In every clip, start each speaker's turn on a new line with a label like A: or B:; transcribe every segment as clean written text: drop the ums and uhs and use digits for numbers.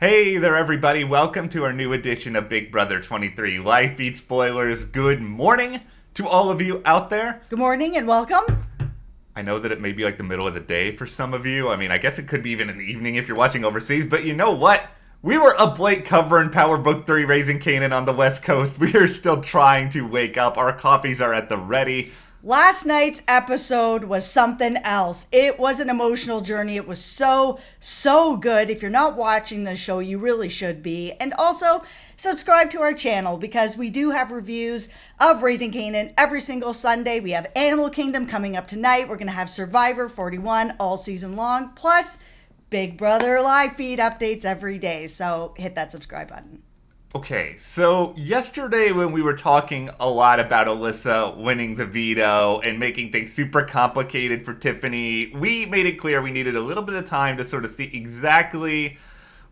A: Hey there, everybody. Welcome to our new edition of Big Brother 23 Live Feed Spoilers. Good morning to all of you out there.
B: Good morning and welcome.
A: I know that it may be like the middle of the day for some of you. I mean, I guess it could be even in the evening if you're watching overseas. But you know what? We were up late covering Power Book 3 Raising Kanan on the West Coast. We are still trying to wake up. Our coffees are at the ready.
B: Last night's episode was something else. It was an emotional journey. It was so good. If you're not watching the show, you really should be. And also, subscribe to our channel because we do have reviews of Raising Kanan every single Sunday. We have Animal Kingdom coming up tonight. We're going to have Survivor 41 all season long. Plus, Big Brother live feed updates every day. So hit that subscribe button.
A: Okay, so yesterday when we were talking a lot about Alyssa winning the veto and making things super complicated for Tiffany, we made it clear we needed a little bit of time to sort of see exactly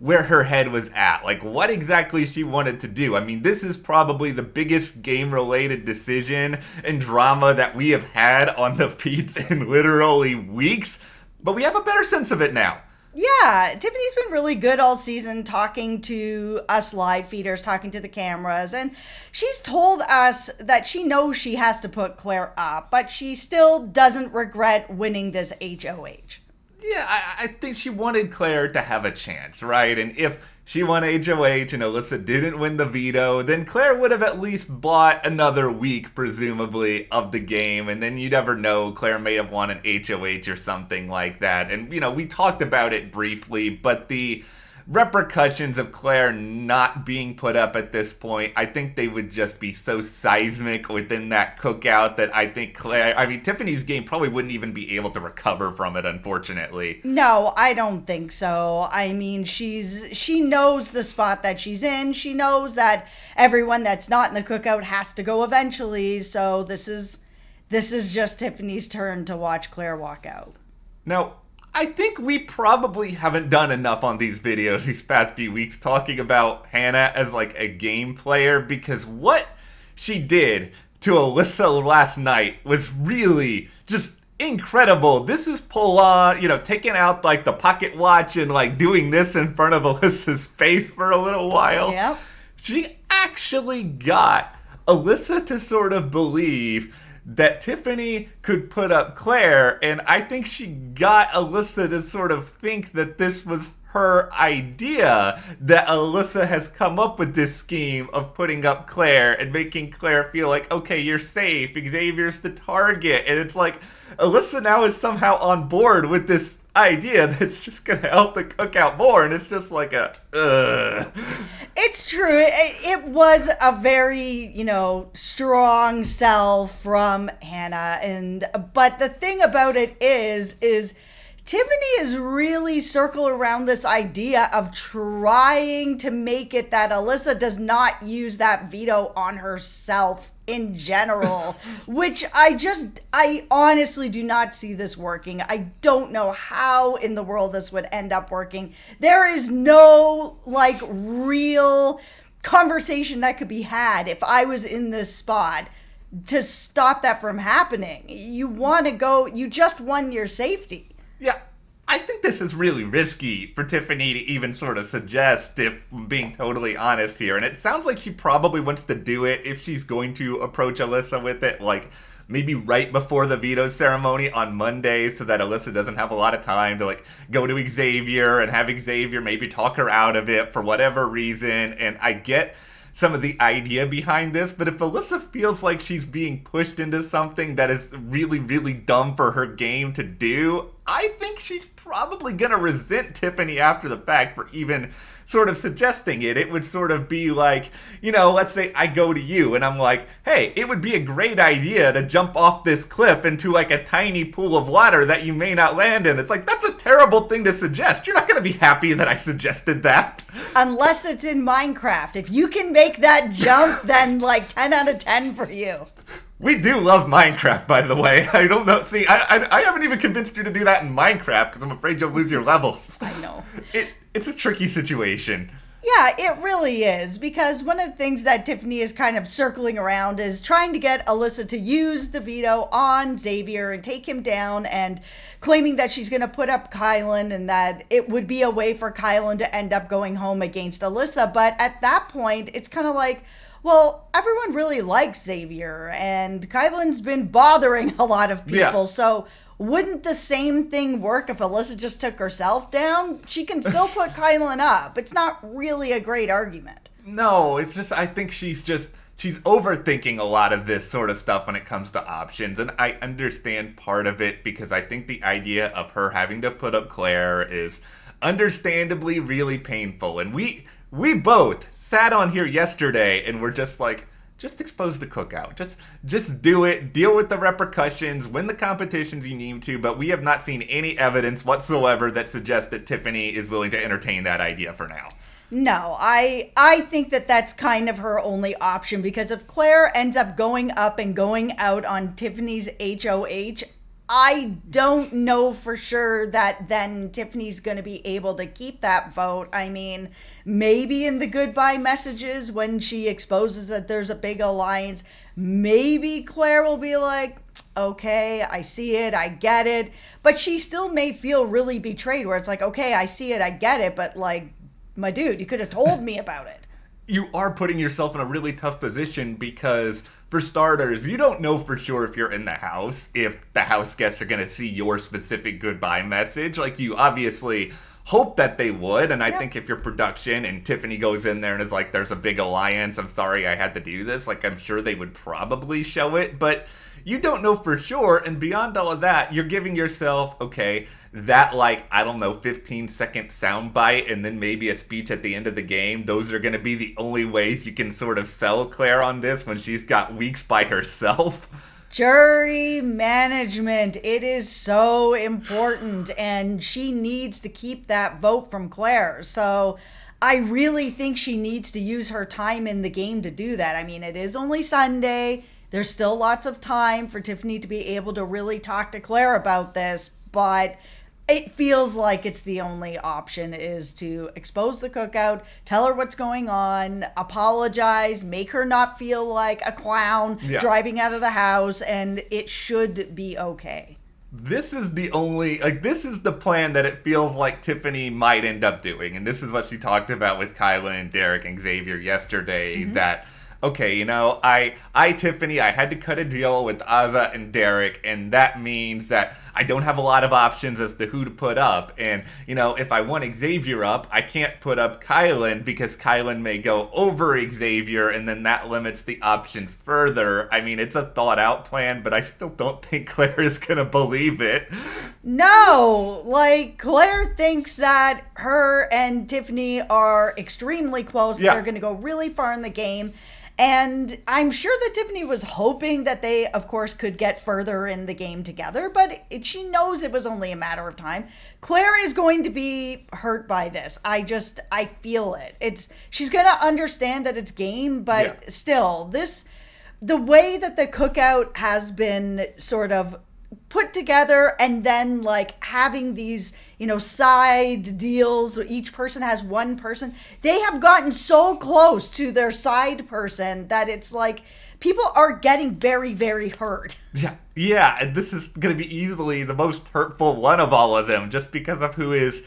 A: where her head was at, like what exactly she wanted to do. I mean, this is probably the biggest game-related decision and drama that we have had on the feeds in literally weeks, but we have a better sense of it now.
B: Yeah, Tiffany's been really good all season talking to us live feeders, talking to the cameras, and she's told us that she knows she has to put Claire up, but she still doesn't regret winning this HOH.
A: Yeah, I think she wanted Claire to have a chance, right? And if she won HOH and Alyssa didn't win the veto, then Claire would have at least bought another week, presumably, of the game. And then you never know, Claire may have won an HOH or something like that. And, you know, we talked about it briefly, but the repercussions of Claire not being put up at this point, I think they would just be so seismic within that cookout that I think Tiffany's game probably wouldn't even be able to recover from it, unfortunately.
B: No, I don't think so. I mean, she knows the spot that she's in. She knows that everyone that's not in the cookout has to go eventually. So this is just Tiffany's turn to watch Claire walk out.
A: Now, I think we probably haven't done enough on these videos these past few weeks talking about Hannah as like a game player, because what she did to Alyssa last night was really just incredible. This is taking out like the pocket watch and like doing this in front of Alyssa's face for a little while.
B: Yep.
A: She actually got Alyssa to sort of believe that Tiffany could put up Claire, and I think she got Alyssa to sort of think that this was her idea, that Alyssa has come up with this scheme of putting up Claire and making Claire feel like, okay, you're safe, Xavier's the target, and it's like, Alyssa now is somehow on board with this idea that's just gonna help the cookout more, and it's just like
B: It's true. It was a very, strong sell from Hannah, but the thing about it is Tiffany is really circled around this idea of trying to make it that Alyssa does not use that veto on herself in general, which I honestly do not see this working. I don't know how in the world this would end up working. There is no real conversation that could be had if I was in this spot to stop that from happening. You just won your safety.
A: Yeah, I think this is really risky for Tiffany to even sort of suggest, if I'm being totally honest here. And it sounds like she probably wants to do it if she's going to approach Alyssa with it, like maybe right before the veto ceremony on Monday, so that Alyssa doesn't have a lot of time to go to Xavier and have Xavier maybe talk her out of it for whatever reason. And I get some of the idea behind this, but if Alyssa feels like she's being pushed into something that is really, really dumb for her game to do, I think she's probably gonna resent Tiffany after the fact for even sort of suggesting it. It would sort of be like, let's say I go to you and I'm like, hey, it would be a great idea to jump off this cliff into like a tiny pool of water that you may not land in. It's like, that's a terrible thing to suggest. You're not gonna be happy that I suggested that.
B: Unless it's in Minecraft. If you can make that jump, then 10 out of 10 for you.
A: We do love Minecraft, by the way. I don't know. See, I haven't even convinced you to do that in Minecraft because I'm afraid you'll lose your levels.
B: I know.
A: It's a tricky situation.
B: Yeah, it really is, because one of the things that Tiffany is kind of circling around is trying to get Alyssa to use the veto on Xavier and take him down, and claiming that she's going to put up Kylan and that it would be a way for Kylan to end up going home against Alyssa. But at that point, it's kind of like, well, everyone really likes Xavier, and Kylan's been bothering a lot of people,
A: Yeah.
B: so wouldn't the same thing work if Alyssa just took herself down? She can still put Kylan up. It's not really a great argument.
A: No, it's just, I think she's overthinking a lot of this sort of stuff when it comes to options. And I understand part of it because I think the idea of her having to put up Claire is understandably really painful. And we both sat on here yesterday and were just like, just expose the cookout. Just do it. Deal with the repercussions. Win the competitions you need to. But we have not seen any evidence whatsoever that suggests that Tiffany is willing to entertain that idea for now.
B: No, I think that that's kind of her only option, because if Claire ends up going up and going out on Tiffany's HOH, I don't know for sure that then Tiffany's going to be able to keep that vote. I mean, maybe in the goodbye messages when she exposes that there's a big alliance, maybe Claire will be like, okay, I see it, I get it. But she still may feel really betrayed, where it's like, okay, I see it, I get it, but like, my dude, you could have told me about it.
A: You are putting yourself in a really tough position because, for starters, you don't know for sure if you're in the house, if the house guests are going to see your specific goodbye message. Like, you obviously hope that they would, and I think if you're production and Tiffany goes in there and is like, there's a big alliance, I'm sorry I had to do this, like, I'm sure they would probably show it, but you don't know for sure, and beyond all of that, you're giving yourself, okay, that, like, I don't know, 15-second soundbite and then maybe a speech at the end of the game. Those are going to be the only ways you can sort of sell Claire on this when she's got weeks by herself.
B: Jury management, it is so important, and she needs to keep that vote from Claire. So I really think she needs to use her time in the game to do that. I mean, it is only Sunday. There's still lots of time for Tiffany to be able to really talk to Claire about this, but it feels like it's the only option is to expose the cookout, tell her what's going on, apologize, make her not feel like a clown driving out of the house, and it should be okay.
A: This is the only, like, this is the plan that it feels like Tiffany might end up doing. And this is what she talked about with Kyla and Derek and Xavier yesterday, that, okay, you know, Tiffany, I had to cut a deal with Azza and Derek, and that means that I don't have a lot of options as to who to put up. And, you know, if I want Xavier up, I can't put up Kylan because Kylan may go over Xavier, and then that limits the options further. I mean, it's a thought-out plan, but I still don't think Claire is going to believe it.
B: No, like, Claire thinks that her and Tiffany are extremely close. They're going to go really far in the game. And I'm sure that Tiffany was hoping that they, of course, could get further in the game together, but she knows it was only a matter of time. Claire is going to be hurt by this. I feel it. She's going to understand that it's game, but still, the way that the cookout has been sort of put together, and then like having these, you know, side deals where each person has one person, they have gotten so close to their side person that it's like people are getting very, very hurt. Yeah, and this is going to be easily the most hurtful one of all of them, just because of who is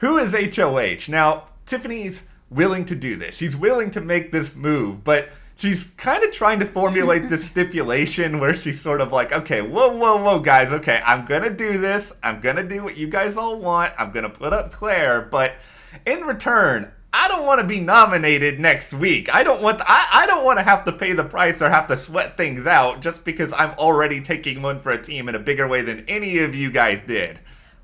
B: HOH. Now, Tiffany's willing to do this. She's willing to make this move, but she's kind of trying to formulate this stipulation where she's sort of like, okay, whoa, guys, okay, I'm going to do this. I'm going to do what you guys all want. I'm going to put up Claire, but in return, I don't want to be nominated next week. I don't want to have to pay the price or have to sweat things out just because I'm already taking one for a team in a bigger way than any of you guys did.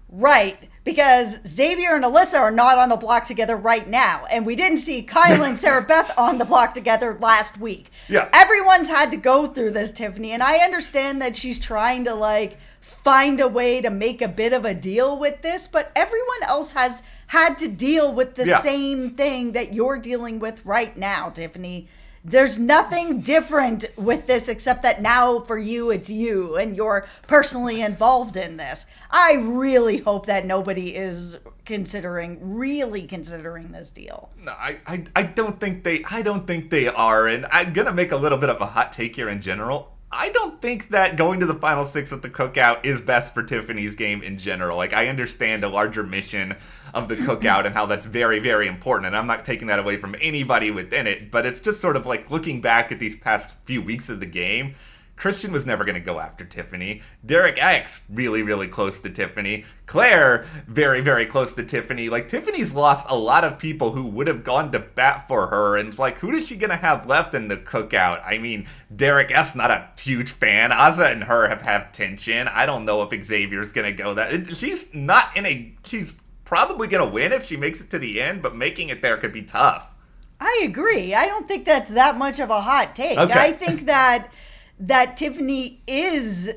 B: Right, because Xavier and Alyssa are not on the block together right now, and we didn't see Kyle and Sarah Beth on the block together last week. Yeah. Everyone's had to go through this, Tiffany, and I understand that she's trying to, like, find a way to make a bit of a deal with this, but everyone else has had to deal with the same thing that you're dealing with right now, Tiffany. There's nothing different with this except that now for you, it's you and you're personally involved in this. I really hope that nobody is really considering this deal.
A: No, I don't think they are, and I'm gonna make a little bit of a hot take here in general. I don't think that going to the final six at the cookout is best for Tiffany's game in general. Like, I understand the larger mission of the cookout and how that's very, very important, and I'm not taking that away from anybody within it, but it's just sort of like looking back at these past few weeks of the game. Christian was never going to go after Tiffany. Derek X, really, really close to Tiffany. Claire, very, very close to Tiffany. Like, Tiffany's lost a lot of people who would have gone to bat for her. And it's like, who is she going to have left in the cookout? I mean, Derek S, not a huge fan. Ozza and her have had tension. I don't know if Xavier's going to go that. She's probably going to win if she makes it to the end, but making it there could be tough.
B: I agree. I don't think that's that much of a hot take.
A: Okay.
B: I think that Tiffany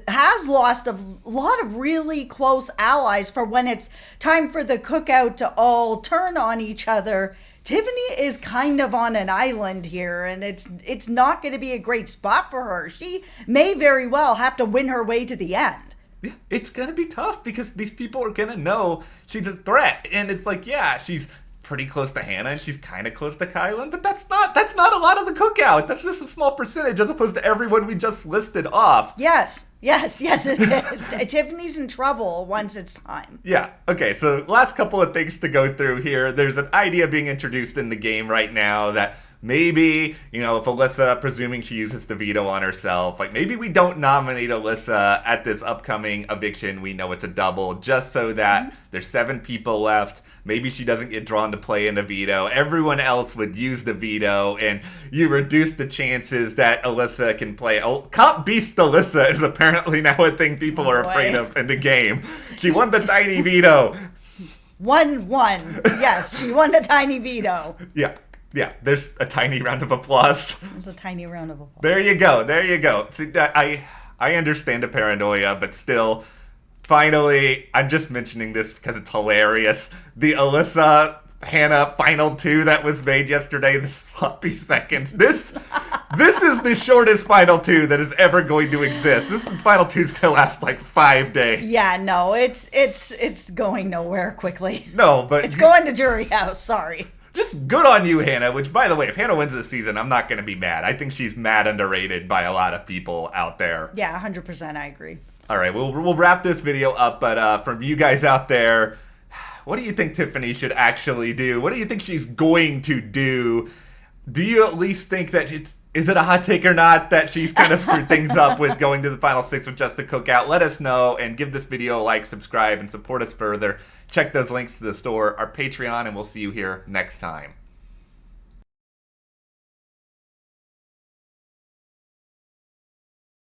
B: has lost a lot of really close allies for when it's time for the cookout to all turn on each other. Tiffany is kind of on an island here, and it's not going to be a great spot for her. She may very well have to win her way to the end.
A: Yeah, it's going to be tough because these people are going to know she's a threat. And it's like, yeah, she's pretty close to Hannah and she's kind of close to Kylan, but that's not a lot of the cookout. That's just a small percentage as opposed to everyone we just listed off.
B: Yes, it is. Tiffany's in trouble once it's time.
A: Yeah, okay, so last couple of things to go through here. There's an idea being introduced in the game right now that maybe, if Alyssa, presuming she uses the veto on herself, like maybe we don't nominate Alyssa at this upcoming eviction. We know it's a double, just so that there's 7 people left. Maybe she doesn't get drawn to play in a veto. Everyone else would use the veto, and you reduce the chances that Alyssa can play. Oh, Cop Beast Alyssa is apparently now a thing people are afraid of in the game. She won the tiny veto.
B: 1-1. Yes, she won the tiny veto.
A: Yeah, there's a tiny round of applause.
B: There's a tiny round of applause.
A: There you go. See, I understand the paranoia, but still, finally, I'm just mentioning this because it's hilarious. The Alyssa Hannah final 2 that was made yesterday, the sloppy seconds. This is the shortest final 2 that is ever going to exist. This final 2 is gonna last like 5 days.
B: Yeah, no, it's going nowhere quickly.
A: No, but
B: it's going to jury house. Sorry.
A: Just good on you, Hannah, which, by the way, if Hannah wins this season, I'm not going to be mad. I think she's mad underrated by a lot of people out there.
B: Yeah, 100%, I agree.
A: All right, we'll wrap this video up, but from you guys out there, what do you think Tiffany should actually do? What do you think she's going to do? Do you at least think that is it a hot take or not that she's kind of screwed things up with going to the final 6 with just the cookout? Let us know and give this video a like, subscribe, and support us further. Check those links to the store, our Patreon, and we'll see you here next time.